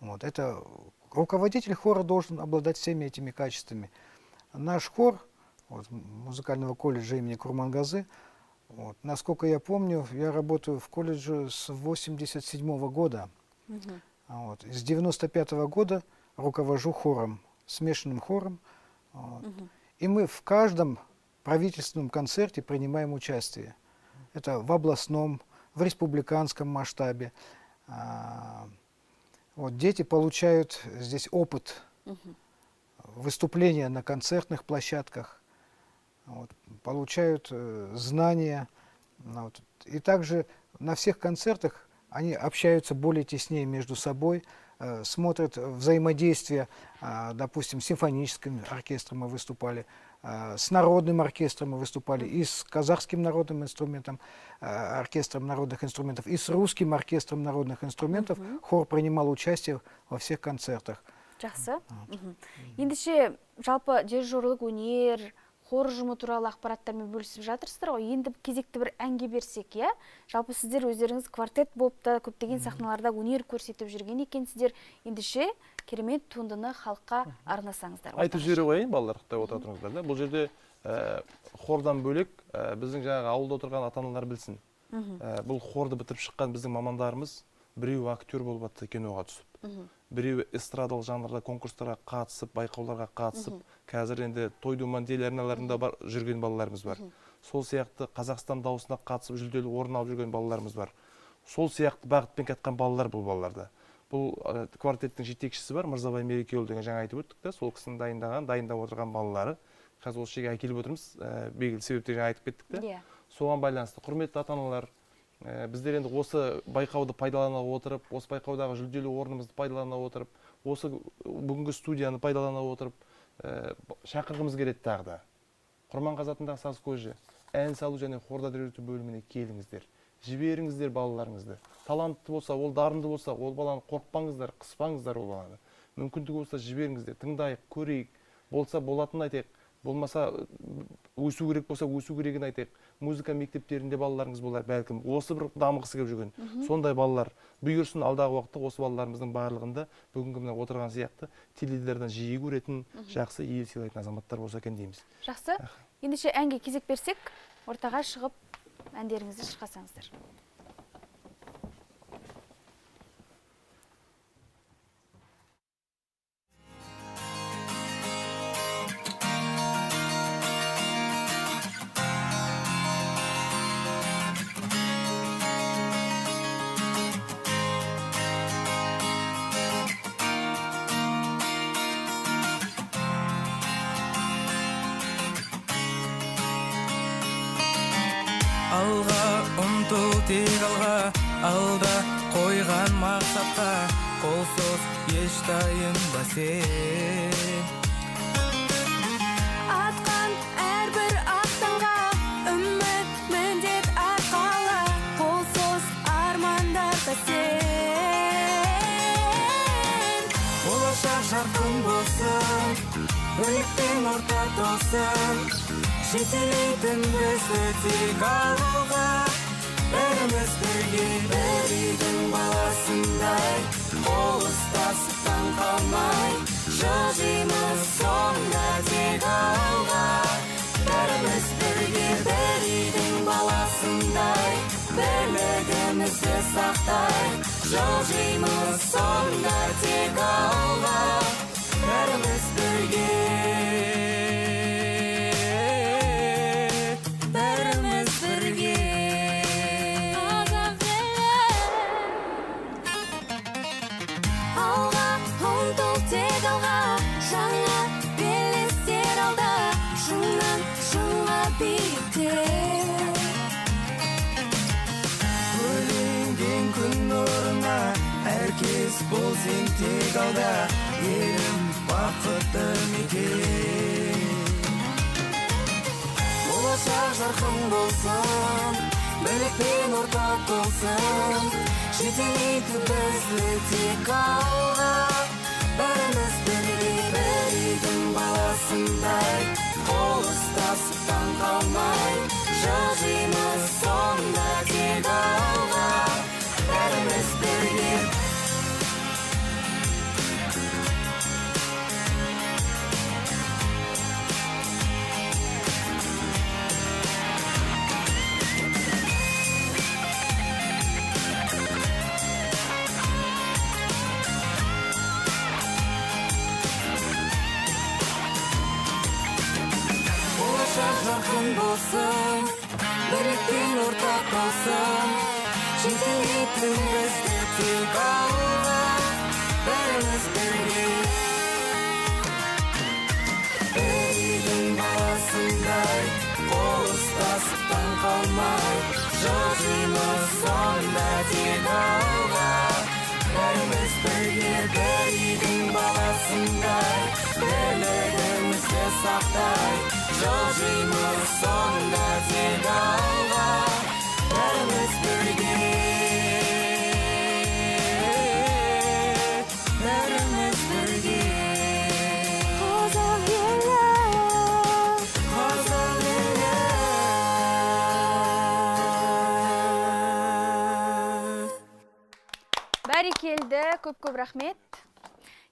S4: Вот. Это руководитель хора должен обладать всеми этими качествами. Наш хор музыкального колледжа имени Курмангазы, насколько я помню, я работаю в колледже с 1987 года. С 1995 года руковожу хором, смешанным хором. И мы в каждом правительственном концерте принимаем участие. Это в областном, в республиканском масштабе. Дети получают здесь опыт выступления на концертных площадках, получают знания. И также на всех концертах они общаются более теснее между собой, смотрят взаимодействие, допустим, с симфоническим оркестром мы выступали, с народным оркестром мы выступали, и с казахским народным инструментом, оркестром народных инструментов, и с русским оркестром народных инструментов. Хор принимал участие во всех концертах.
S1: Жақсы. Ендеше жалпы дирижерлік өнер, хор ұжымы туралы ақпараттармен бөлісіп жатырсыздар ғой. Енді кезекті бір әнге берсек, иә? Жалпы сіздер өздеріңіз квартет болып та көптеген сахналарда өнер көрсетіп жүрген екенсіздер. Ендеше керемет туындыны халыққа арнасаңыздар.
S3: Айтып жібере қояйын, балалар, құттай отыра тұрыңыздар да. Бұл жерде хордан бөлек біздің жаңағы ауылда отырған ата-аналар білсін. Бұл хорды бітіріп шыққан біздің мамандарымыз біреу актер болып атты киноға түсіп. Біреу эстрадалық жанрда конкурстарға қатысып, байқауларға қатысып, қазір енді той-думан телеарналарында жүрген балаларымыз бар. Сол сияқты Қазақстан дауысына қатысып жүлделі орын алып жүрген балаларымыз бар. Сол сияқты бағытпен кеткен балалар бұл балаларда. Бұл квартеттің жетекшісі бар, Мырзабай Мерекеұлы деген жаңа айтып өттік та, сол кісінің дайындап отырған балалары. Қазір осы жерге әкеліп отырмыз, белгілі себепте жаңа айтып кеттік та. Соған байланысты құрметті ата-аналар, біздер енді осы байқауды пайдалана отырып, осы байқаудағы жүлделі орнымызды пайдалана отырып, осы бүгінгі студияны пайдалана отырып, шақырғымыз келеді тағы да. Құрманғазы атындағы саз колледжі ән салу және хорда үйрету бөліміне келіңіздер. Жіберіңіздер балаларыңызды. Талантты болса, ол дарынды болса, ол баланы қорықпаңыздар, қыспаңыздар ол баланы. Мүмкіндігі болса жіберіңіздер, тыңдайық, көрейік. Болса болатын айтайық. Болмаса өсу керек болса өсу керегін айтайық. Музыка мектептерінде балаларыңыз болар, бәлкім осы бір дамығысы келіп жүрген. Сондай балалар бұйырсын, алдағы уақытта осы балаларымыздың барлығында бүгінгі мына отырған сияқты теледидардан жиі көретін, жақсы ел сыйлайтын азаматтар болса екен дейміз.
S1: Жақсы. Ендеше әнге кезек берсек, ортаға шығып әндеріңізді шырқасаңыздар.
S2: Алға ұмтыл тек алға, алда қойған мақсатқа, қолсыз еш тайынба сен.
S10: Атқан әрбір ақтанға, үміт міндет арқала, қолсыз армандарға сен.
S2: Болашақ жарқын болсын, бірліктен орта толсын, жетелейтін бізді тек алға, бәріміз бірге бір үйдің бәрімізді сақтайық, жылжимыз сонда тек алға, бәріміз бірге, бәріміз бірге.
S10: Алға, ұмтыл тек алға, жаңа белестер алда, шыңнан шыңға биікте.
S2: Бөлінген күн нұрына, әркез бол сен тек алда, елім бақытты мекен. Болашақ жарқын болсын, бірлік пен ортақ болсын, жетелейді бізді тек алға, бәріміз бірге, бір үйдің баласындай, қол ұстасып таң қалмай, жылжимыз сонда тек алға, бәріміз бірге. Болашақ жарқын болсын, бірлік пен ортақ болсын, жетелейтін бізді тек алға, бәріміз бірге, бір үйдің баласындай, қол ұстасып таң қалмай, жылжимыз сонда тек алға, бәріміз бірге, бір үйдің баласындай, бірлігімізді сақтайық, жылжимыз сонда тек алға, бәріміз бірге, бәріміз бірге.
S10: Қазақ елі,
S2: Қазақ елі.
S1: Бәрекелді, көп рахмет.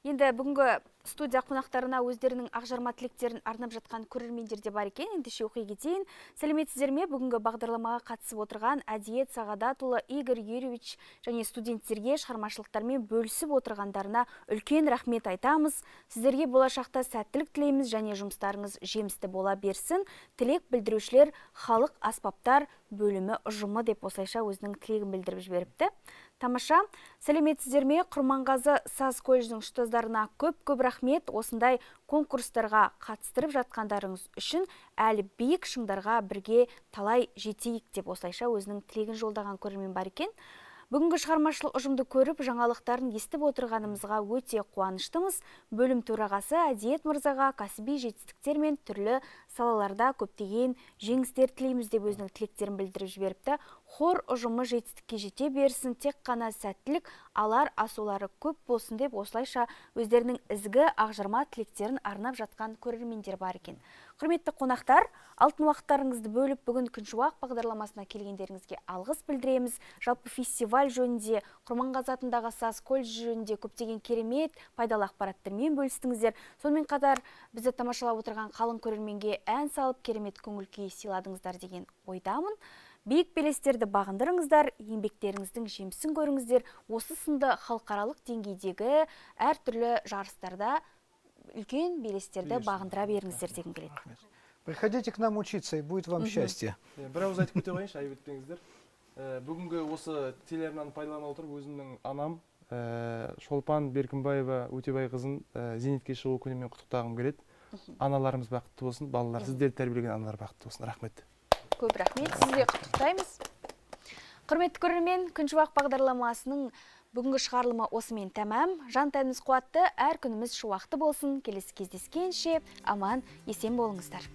S1: Енді бүгінгі студия қонақтарына өздерінің ақжарма тілектерін арнап жатқан көрермендер де бар екен. Ендеше оқи кетейін. Сәлеметсіздер ме? Бүгінгі бағдарламаға қатысып отырған Әдиет Сағадатұлы, Игорь Юрьевич және студенттерге шығармашылықтармен бөлісіп отырғандарына үлкен рахмет айтамыз. Сіздерге болашақта сәттілік тілейміз және жұмыстарыңыз жемісті бола берсін. Тілек білдірушілер халық аспаптар бөлімі ұжымы деп осылайша өзінің тілегін білдіріп жіберіпті. Тамаша, сәлеметсіздер ме? Құрманғазы саз колледжінің ұстаздарына көп рахмет. Осындай конкурстарға қатыстырып жатқандарыңыз үшін әлі биік шыңдарға бірге талай жетейік деп осылайша өзінің тілегін жолдаған көрермен бар екен. Бүгінгі шығармашылық ұжымды көріп, жаңалықтарын естіп отырғанымызға өте қуаныштымыз. Бөлім төрағасы Әдиет мырзаға кәсіби жетістіктер мен түрлі салаларда көптеген жеңістер тілейміз деп өзінің тілектерін білдіріп жіберіпті. Хор ұжымы жетістікке жете берсін, тек қана сәттілік, алар асулары көп болсын деп осылайша өздерінің ізгі ақжарма тілектерін арнап жатқан көрермендер бар екен. Құрметті қонақтар, алтын уақыттарыңызды бөліп бүгін Күншуақ бағдарламасына келгендеріңізге алғыс білдіреміз. Жалпы фестиваль жөнінде, Құрманғазы атындағы саз колледжі жөнінде көптеген керемет, пайдалы ақпараттармен бөлістіңіздер. Сонымен қатар бізді тамашалап отырған қалың көрерменге ән салып, керемет көңіл күй сыйладыңыздар деген ойдамын. Биік белестерді бағындырыңыздар, еңбектеріңіздің жемісін көріңіздер. Осы сынды халықаралық деңгейдегі әртүрлі жарыстарда үлкен белестерді бағындыра беріңіздер деген келеді.
S4: Приходите к нам учиться, и будет вам счастье.
S3: Бір ауыз айтып кете қойыншы, айып етпеңіздер. Бүгінгі осы телеарнаны пайдалана отырып, өзімнің анам Шолпан Беркімбаева Өтебай қызын зейнетке шығу күнімен құттықтағым келеді. Аналарымыз бақытты болсын, балалар сіздерді тәрбиелеген аналар бақытты болсын. Рахмет.
S1: Көп рахмет, сізге құттықтаймыз. Құрметті көрермен, Күншуақ бағдарламасының бүгінгі шығарылымы осымен тәмам. Жан тәніміз қуатты, әр күніміз шуақты болсын. Келесі кездескенше аман, есен болыңыздар.